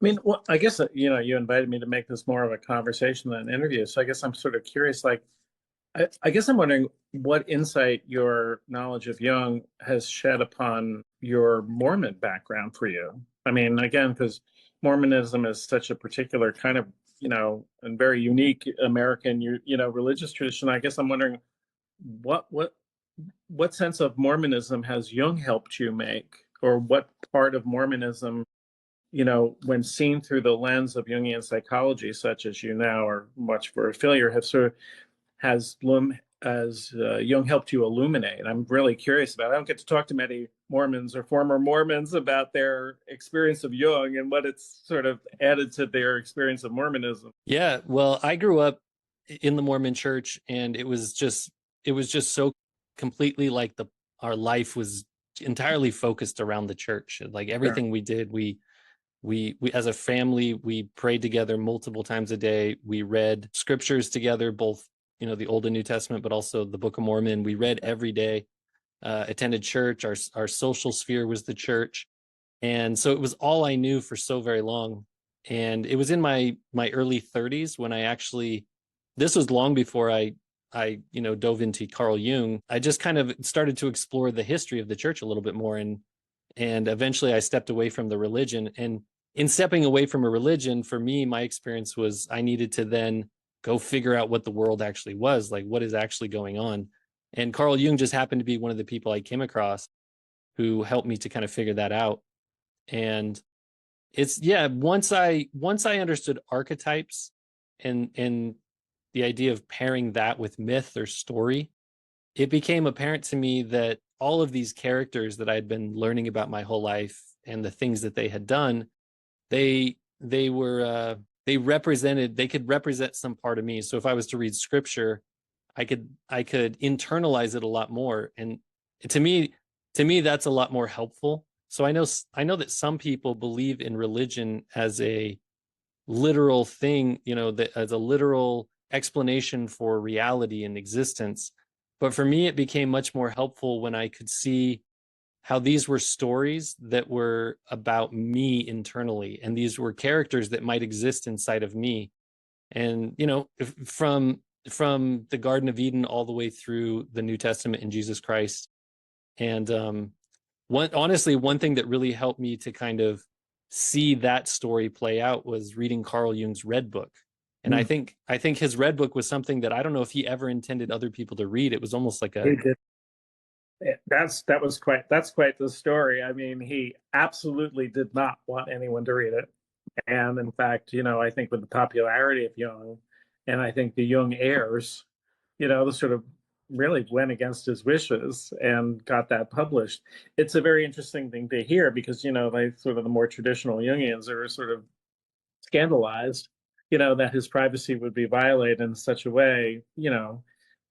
I mean, well, I guess, you invited me to make this more of a conversation than an interview. So I guess I'm sort of curious, like, I guess I'm wondering what insight your knowledge of Jung has shed upon your Mormon background for you. I mean, again, because Mormonism is such a particular kind of, and very unique American, religious tradition. I guess I'm wondering what what what sense of Mormonism has Jung helped you make, or what part of Mormonism, when seen through the lens of Jungian psychology, such as you now are much for failure, have sort of has Bloom as Jung helped you illuminate? I'm really curious about it. I don't get to talk to many Mormons or former Mormons about their experience of Jung and what it's sort of added to their experience of Mormonism. Yeah, well, I grew up in the Mormon church, and it was just so completely like the our life was entirely focused around the church. Like Sure. everything we did, we as a family, we prayed together multiple times a day. We read scriptures together, both, the Old and New Testament, but also the Book of Mormon. We read every day, attended church. Our social sphere was the church. And so it was all I knew for so very long. And it was in my early 30s when I actually, this was long before I dove into Carl Jung. I just kind of started to explore the history of the church a little bit more, and eventually I stepped away from the religion. And in stepping away from a religion, for me, my experience was I needed to then go figure out what the world actually was, like what is actually going on. And Carl Jung just happened to be one of the people I came across who helped me to kind of figure that out. And it's, yeah, once I understood archetypes, and the idea of pairing that with myth or story, it became apparent to me that all of these characters that I'd been learning about my whole life and the things that they had done, they could represent some part of me. So if I was to read scripture, I could internalize it a lot more. And to me, that's a lot more helpful. So I know that some people believe in religion as a literal thing, that as a literal explanation for reality and existence. But for me, it became much more helpful when I could see how these were stories that were about me internally, and these were characters that might exist inside of me. And from the Garden of Eden all the way through the New Testament and Jesus Christ. And one thing that really helped me to kind of see that story play out was reading Carl Jung's Red Book. And I Mm. think I think his Red Book was something that I don't know if he ever intended other people to read. It was almost like He a did. That's quite the story. I mean, he absolutely did not want anyone to read it. And in fact, I think with the popularity of Jung, and I think the Jung heirs, the sort of really went against his wishes and got that published. It's a very interesting thing to hear because, like sort of the more traditional Jungians are sort of scandalized, that his privacy would be violated in such a way.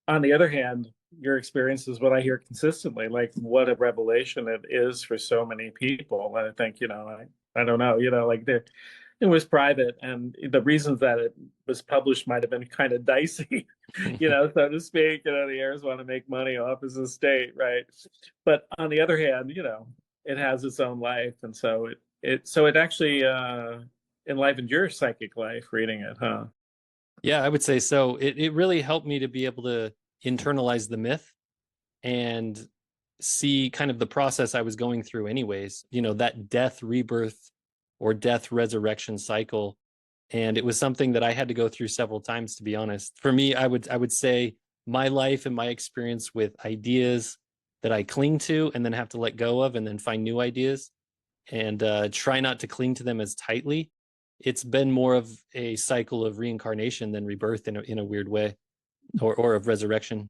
On the other hand, your experience is what I hear consistently, like what a revelation it is for so many people. And I think, I don't know, like it was private, and the reasons that it was published might have been kind of dicey, so to speak. The heirs want to make money off his estate, right? But on the other hand, it has its own life, and so it actually enlivened your psychic life reading it, huh? Yeah, I would say so. It really helped me to be able to internalize the myth and see kind of the process I was going through anyways, that death rebirth or death resurrection cycle. And it was something that I had to go through several times, to be honest. For me, I would say my life and my experience with ideas that I cling to and then have to let go of and then find new ideas, and try not to cling to them as tightly. It's been more of a cycle of reincarnation than rebirth in a weird way, or of resurrection.